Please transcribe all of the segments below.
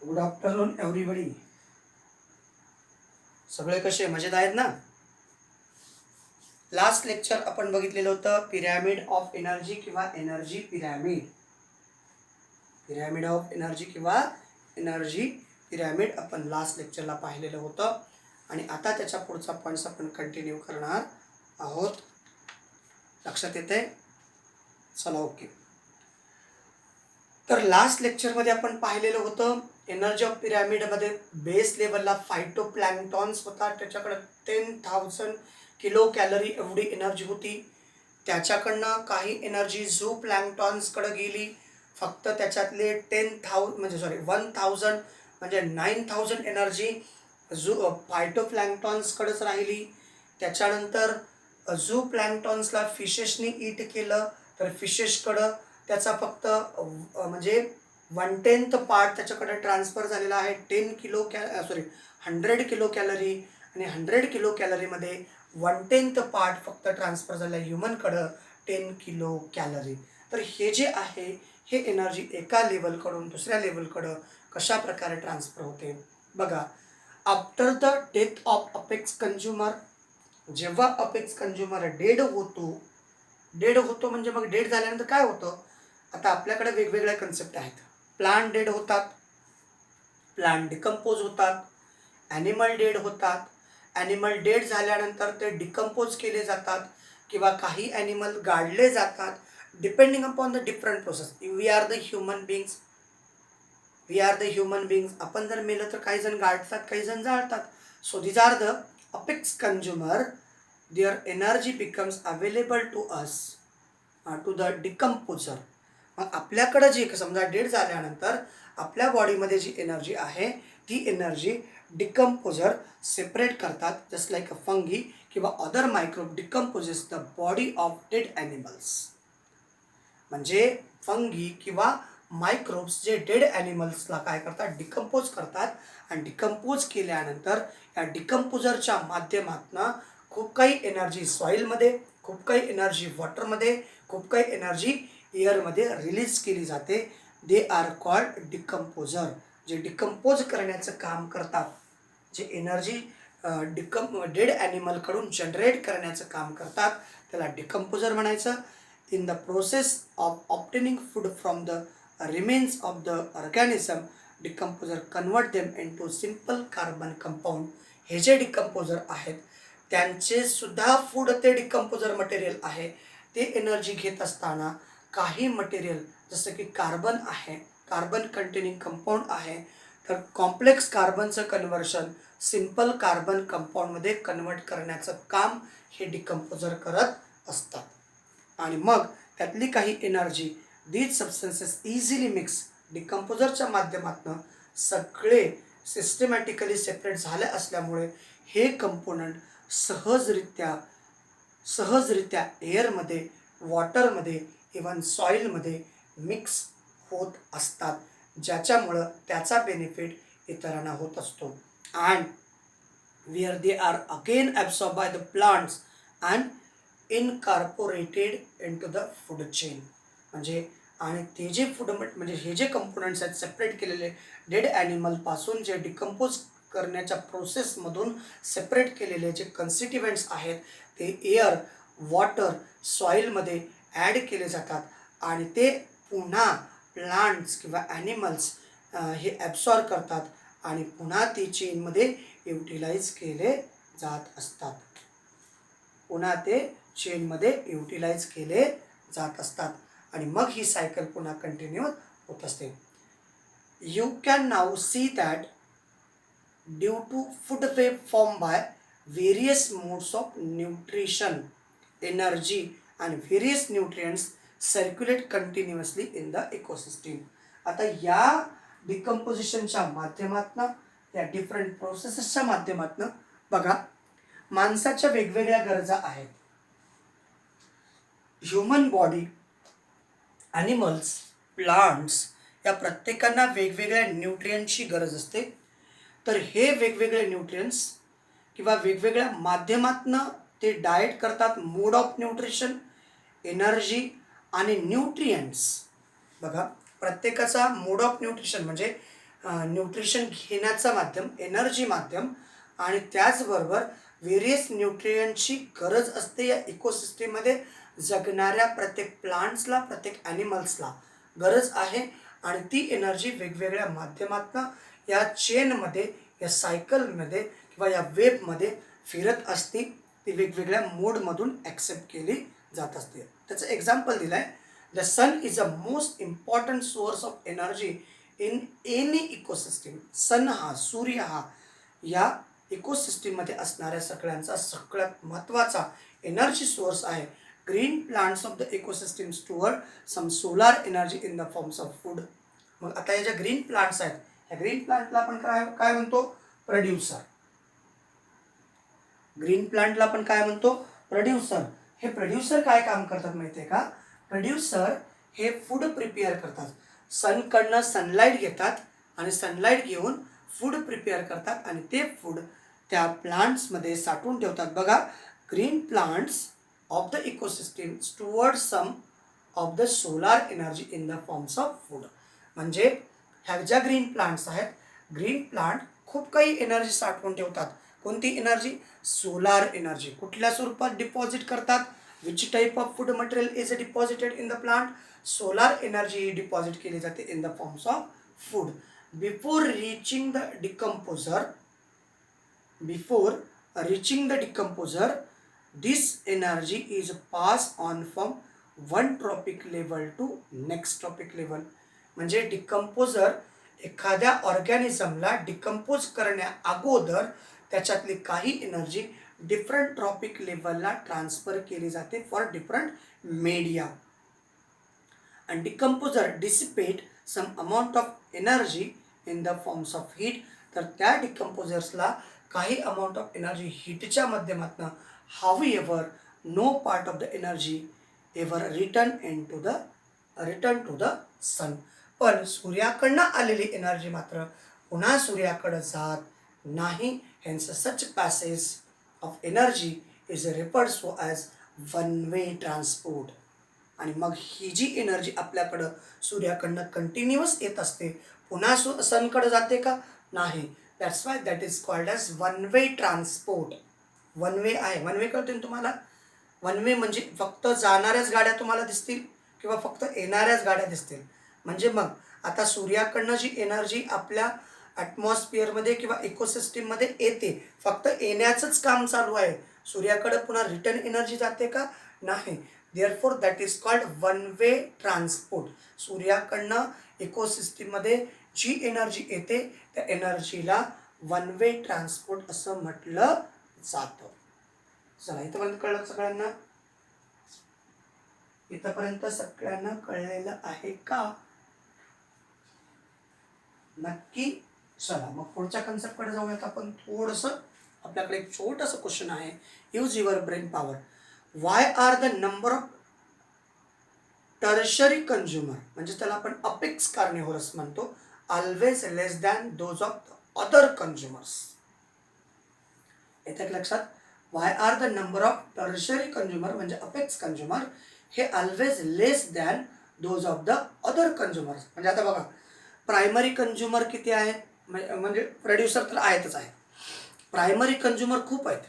Good afternoon everybody. सगळे कसे मजेत आहेत ना? लास्ट लेक्चर आपण बघितलेलं होतं पिरॅमिड ऑफ एनर्जी किंवा energy pyramid. Pyramid of energy किंवा एनर्जी पिरॅमिड आपण लास्ट लेक्चरला पाहिलेलं होतं आणि आता त्याच्या पुढचा पॉईंट्स आपण कंटिन्यू करणार आहोत. लक्षात येते? चला ओके. तर लास्ट लेक्चरमध्ये आपण पाहिलेलं होतं एनर्जी ऑफ पिरॅमिडमध्ये बेस लेवलला फायटोप्लॅन्क्टॉन्स होता, त्याच्याकडे 10,000 किलो कॅलरी एवढी एनर्जी होती. त्याच्याकडनं काही एनर्जी झू प्लॅन्क्टॉन्सकडे गेली, फक्त त्याच्यातले 1000 म्हणजे 9000 एनर्जी झू फायटोप्लॅन्क्टॉन्सकडेच राहिली. त्याच्यानंतर झू प्लॅन्क्टॉन्सला फिशेसनी ईट केलं, तर फिशेसकडं त्याचा फक्त म्हणजे 1/10 पार्ट त्याच्याकडे ट्रान्सफर झालेला आहे. 100 किलो कॅलरी आणि 100 किलो कॅलरीमध्ये 1/10 पार्ट फक्त ट्रान्सफर झालं आहे ह्युमनकडं 10 किलो कॅलरी. तर हे जे आहे हे एनर्जी एका लेवलकडून दुसऱ्या लेवलकडं कशा प्रकारे ट्रान्सफर होते बघा. After the death of apex consumer, जेव्हा अपेक्स कंझ्युमर डेड होतो म्हणजे मग डेड झाल्यानंतर काय होतं? आता आपल्याकडे वेगवेगळ्या कन्सेप्ट आहेत. प्लांट डेड होतात, प्लांट डिकम्पोज होतात, ॲनिमल डेड होतात. ॲनिमल डेड झाल्यानंतर ते डिकम्पोज केले जातात किंवा काही ॲनिमल गाडले जातात, depending upon the different process. We are the human beings. आपण जर मेलं तर काही जण गाडतात, काही जण जाळतात. So these are the apex consumer. Their energy becomes available to us to the decomposer. मग आपल्याकडं जी समजा डेड झाल्यानंतर आपल्या बॉडीमध्ये जी एनर्जी आहे ती एनर्जी डिकम्पोजर सेपरेट करतात. जस्ट लाईक अ फंगी किंवा other microbe decomposes the body of dead animals. म्हणजे फंगी किंवा मायक्रोब्स जे डेड ॲनिमल्सला काय करतात? डिकम्पोज करतात. आणि डिकम्पोज केल्यानंतर या डिकम्पोजरच्या माध्यमातून खूप काही एनर्जी सॉईलमध्ये, खूप काही एनर्जी वॉटरमध्ये, खूप काही एनर्जी एअरमध्ये रिलीज केली जाते. They are called decomposer. जे डिकम्पोज करण्याचं काम करतात, जे एनर्जी डेड ॲनिमलकडून जनरेट करण्याचं काम करतात, त्याला डिकम्पोजर म्हणायचं. In the process of obtaining food from the remains of the organism, decomposer convert them into simple carbon compound. हे जे डिकम्पोजर आहेत त्यांचे सुद्धा फूड ते डिकम्पोजर मटेरियल आहे. ते एनर्जी घेत असताना काही मटेरियल जसं की कार्बन आहे, कार्बन कंटेनिंग कंपाऊंड आहे, तर कॉम्प्लेक्स कार्बनचं कन्व्हर्शन सिम्पल कार्बन कंपाऊंडमध्ये कन्वर्ट करण्याचं काम हे डिकम्पोजर करत असतात. आणि मग त्यातली काही energy these substances easily mix, डिकम्पोजरच्या माध्यमातून सगळे सिस्टमॅटिकली सेपरेट झाले असल्यामुळे हे कंपोनंट सहजरित्या एअरमध्ये, वॉटरमध्ये, इव्हन सॉईलमध्ये मिक्स होत असतात, ज्याच्यामुळं त्याचा बेनिफिट इतरांना होत असतो. And where they are again absorb by the plants and incorporated into the food chain. म्हणजे आणि ते जे म्हणजे हे जे कंपोनंट्स आहेत सेपरेट केलेले डेड ॲनिमलपासून, जे डिकम्पोज करण्याच्या प्रोसेसमधून सेपरेट केलेले जे कन्स्टिट्युएंट्स आहेत ते एअर, वॉटर, सॉईलमध्ये ॲड केले जातात आणि ते पुन्हा प्लांट्स किंवा ॲनिमल्स हे ॲब्सॉर्ब करतात आणि पुन्हा ते चेनमध्ये युटिलाइज केले जात असतात. आणि मग ही सायकल पुन्हा कंटिन्यू होत असते. You can now see that due to food web form by various modes of nutrition, energy and various nutrients circulate continuously in the ecosystem. आता या डिकम्पोजिशनच्या माध्यमातून, या डिफरंट प्रोसेसेसच्या माध्यमातून बघा, माणसाच्या वेगवेगळ्या गरजा आहेत. ह्युमन बॉडी, ॲनिमल्स, प्लांट्स या प्रत्येकांना वेगवेगळ्या न्यूट्रिएंटची गरज असते. तर हे वेगवेगळे न्यूट्रिएंट्स किंवा वेगवेगळ्या माध्यमातून ते डाएट करतात. मोड ऑफ न्यूट्रिशन, एनर्जी आणि न्यूट्रिएंट्स. बघा, प्रत्येकाचा मोड ऑफ न्यूट्रिशन म्हणजे न्यूट्रिशन घेण्याचं माध्यम, एनर्जी माध्यम, आणि त्याचबरोबर व्हेरियस न्यूट्रियंटची गरज असते या इकोसिस्टीममध्ये. जगणाऱ्या प्रत्येक प्लांट्सला, प्रत्येक ॲनिमल्सला गरज आहे, आणि ती एनर्जी वेगवेगळ्या माध्यमातून या चेनमध्ये, या सायकलमध्ये किंवा या वेबमध्ये फिरत असते. ती वेगवेगळ्या मोडमधून ॲक्सेप्ट केली जात असते. त्याचं एक्झाम्पल दिलं आहे, the sun is a most important source of energy in any ecosystem. Sun हा, सूर्य हा या इकोसिस्टीममध्ये असणाऱ्या सगळ्यात महत्त्वाचा एनर्जी सोर्स आहे. Green plants of the ecosystem store some solar energy in the forms of food. मग आता या ज्या ग्रीन प्लांट्स आहेत, ह्या ग्रीन प्लांटला आपण काय म्हणतो? प्रोड्युसर. ग्रीन प्लांटला आपण काय म्हणतो? प्रोड्युसर. हे प्रोड्युसर काय काम करतात माहिती आहे का? प्रोड्युसर हे फूड प्रिपेअर करतात. सनकडनं सनलाईट घेतात आणि सनलाईट घेऊन फूड प्रिपेअर करतात आणि ते फूड त्या प्लांट्समध्ये साठवून ठेवतात. बघा, green plants of the ecosystem stored some of the solar energy in the forms of food. म्हणजे ह्या ज्या ग्रीन प्लांट्स आहेत, ग्रीन प्लांट खूप काही एनर्जी साठवून ठेवतात. कोणती एनर्जी? Solar energy. कुठल्या स्वरूपात डिपॉझिट करतात? Which type of food material is deposited in the plant? Solar energy deposit केली जाते in the forms of food. Before reaching the decomposer, this energy is passed on from one tropic level to next tropic level. म्हणजे decomposer एखाद्या ऑर्गॅनिझमला decompose करण्या अगोदर त्याच्यातली काही energy different tropic लेवलला transfer केली जाते for different media. and decomposer dissipate some amount of energy in the forms of heat. तर त्या डिकम्पोजर्सला काही अमाऊंट ऑफ एनर्जी हीटच्या माध्यमातून, however no part of the energy ever return to the sun. पण सूर्याकडनं आलेली energy मात्र पुन्हा सूर्याकडे जात नाही. hence such passage of energy is referred to as one way transport. आणि मग ही जी एनर्जी आपल्याकडं सूर्याकडनं कंटिन्युअस येत असते, पुन्हा सनकडे जाते का? नाही. That's why that is called as one way transport. One way आहे. वन वे कळते ना तुम्हाला? वन वे म्हणजे फक्त जाणाऱ्याच गाड्या तुम्हाला दिसतील किंवा फक्त येणाऱ्याच गाड्या दिसतील. म्हणजे मग आता सूर्याकडनं जी एनर्जी आपल्या ॲटमॉस्फिअरमध्ये किंवा इकोसिस्टीममध्ये येते, फक्त येण्याचंच काम चालू आहे. सूर्याकडे पुन्हा रिटर्न एनर्जी जाते का? नाही. Therefore that is called one way transport. सूर्याकडनं इकोसिस्टीममध्ये जी एनर्जी येते त्या एनर्जीला वन वे ट्रान्सपोर्ट असं म्हटलं जातं. चला, इथंपर्यंत कळलं सगळ्यांना? इथंपर्यंत सगळ्यांना कळलेलं आहे का? नक्की. चला, मग पुढच्या कन्सेप्टकडे जाऊयात आपण. थोडंसं आपल्याकडे एक छोटंसं क्वेश्चन आहे. Use your brain power. Why are the number of tertiary consumer, म्हणजे त्याला आपण अपेक्स कार्निव्होरस म्हणतो, always less than those of the other consumers? येतं लक्षात? Why are the number of tertiary consumer म्हणजे अपेक्स कंझ्युमर हे always less than those of the other consumers. म्हणजे आता बघा, प्रायमरी कंझ्युमर किती आहेत? म्हणजे प्रोड्युसर तर आहेतच आहे. प्रायमरी कंझ्युमर खूप आहेत.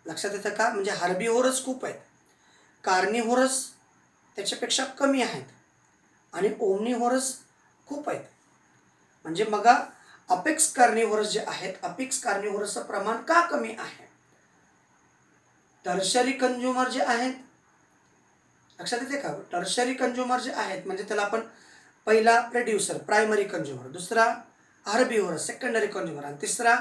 लक्षात येतं का? म्हणजे हार्बिव्होरस खूप आहेत, कार्निव्होरस त्याच्यापेक्षा कमी आहेत, आणि ओमनिव्होरस खूप आहेत. म्हणजे मग अपेक्स कार्निव्होरस जे आहेत, अपेक्स कार्निव्होरसचं प्रमाण का कमी आहे? टर्शरी कंझ्युमर जे आहेत, लक्षात येते का? टर्शरी कंझ्युमर जे आहेत म्हणजे त्याला आपण पहिला प्रोड्युसर प्रायमरी कंझ्युमर, दुसरा हार्बिव्होरस सेकंडरी कंझ्युमर, आणि तिसरा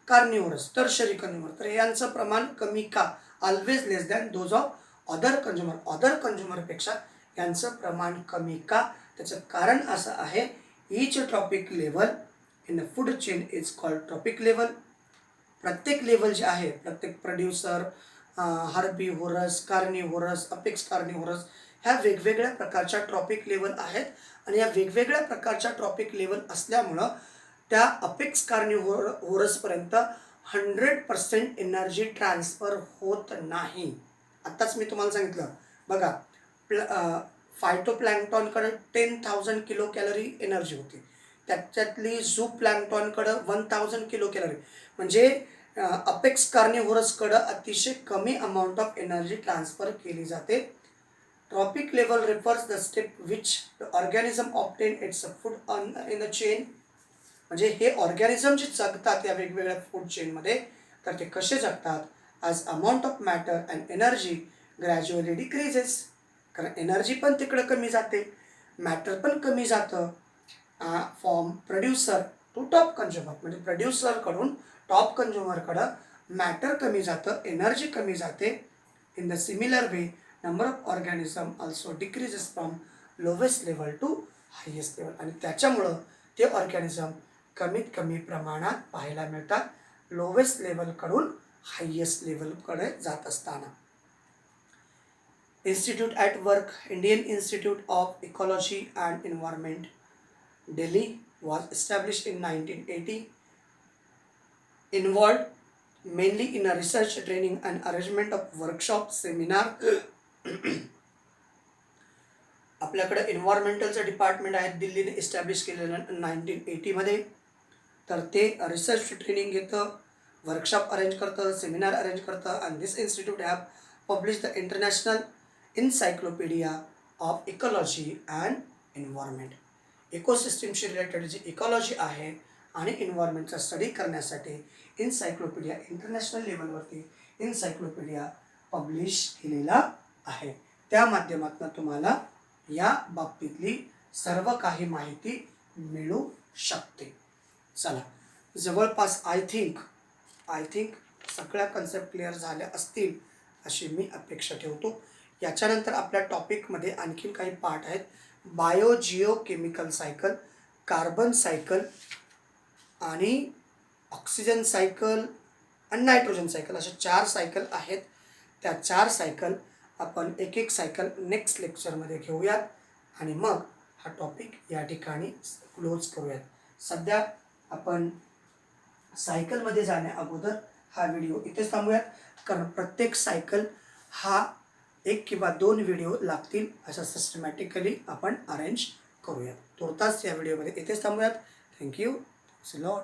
कार्निव्होरस टर्शरी कंझ्युमर. तर यांचं प्रमाण कमी का? Always less than those of other consumer. Other कंझ्युमरपेक्षा यांचं प्रमाण कमी का? त्याचं कारण असं आहे, each trophic level in the food chain is called trophic level. प्रत्येक लेवल जे आहे, प्रत्येक प्रोड्युसर, हार्बिव्होरस, कार्निव्होरस, अपेक्स कार्निव्होरस, ह्या वेगवेगळ्या प्रकारच्या ट्रॉपिक लेवल आहेत. आणि या वेगवेगळ्या प्रकारच्या ट्रॉपिक लेवल असल्यामुळं त्या अपेक्स कार्निव्होरसपर्यंत 100% एनर्जी ट्रान्सफर होत नाही. आत्ताच मी तुम्हाला सांगितलं बघा, फायटोप्लॅन्क्टॉनकडे 10,000 किलो कॅलरी एनर्जी होती, त्याच्यातली झू प्लॅन्क्टॉनकडं 1000 किलो कॅलरी, म्हणजे अपेक्स कार्निव्होरसकडं अतिशय कमी अमाऊंट ऑफ एनर्जी ट्रान्सफर केली जाते. Trophic level refers the step which the organism obtain its food in the chain. म्हणजे हे ऑर्गॅनिझम जे जगतात या वेगवेगळ्या फूड चेनमध्ये, तर ते कसे जगतात, as amount of matter and energy gradually decreases. कारण एनर्जी पण तिकडं कमी जाते, मॅटर पण कमी जातं. From producer to top consumer, म्हणजे प्रोड्युसरकडून टॉप कन्झ्युमरकडं मॅटर कमी जातं, एनर्जी कमी जाते. In the similar way number of organism also decreases from lowest level to highest level. आणि त्याच्यामुळं ते ऑर्गॅनिझम कमीत कमी प्रमाणात पाहायला मिळतात, लोवेस्ट लेवलकडून हायेस्ट लेवलकडे जात असताना. Institute at work, Indian institute of ecology and environment, Delhi, was established in 1980, involved mainly in a research, training and arrangement of workshop, seminar. आपल्याकडे एन्व्हायरमेंटलचं डिपार्टमेंट आहे, दिल्लीने इस्टॅब्लिश केलेलं 1980मध्ये. तर ते रिसर्च ट्रेनिंग घेतं, वर्कशॉप अरेंज करतं, सेमिनार अरेंज करतं. And this institute have publish the international encyclopedia of ecology and environment. इकोसिस्टीमशी रिलेटेड जी इकॉलॉजी आहे आणि एन्व्हायरमेंटचा स्टडी करण्यासाठी इन्सायक्लोपीडिया, इंटरनॅशनल लेवलवरती इन्सायक्लोपीडिया पब्लिश केलेला आहे. त्या माध्यमातून तुम्हाला या बाबतीतली सर्व काही माहिती मिळू शकते. चला, जवळपास आय थिंक सगळ्या कन्सेप्ट क्लिअर झाल्या असतील अशी मी अपेक्षा ठेवतो. याच्यानंतर आपल्या टॉपिकमध्ये आणखीन काही पार्ट आहेत. Bio Jio chemical cycle, carbon cycle आणि ऑक्सिजन सायकल आणि नायट्रोजन सायकल, अशा 4 सायकल आहेत. त्या 4 सायकल आपण एक एक सायकल नेक्स्ट लेक्चरमध्ये घेऊयात आणि मग हा टॉपिक या ठिकाणी क्लोज करूयात. सध्या आपण सायकलमध्ये जाण्या अगोदर हा व्हिडिओ इथेच थांबूयात, कारण प्रत्येक सायकल हा 1 किंवा 2 व्हिडिओ लागतील, असं सिस्टमॅटिकली आपण अरेंज करूयात. तुर्तास या व्हिडिओमध्ये इथेच थांबूयात. थँक्यू. Thanks a lot.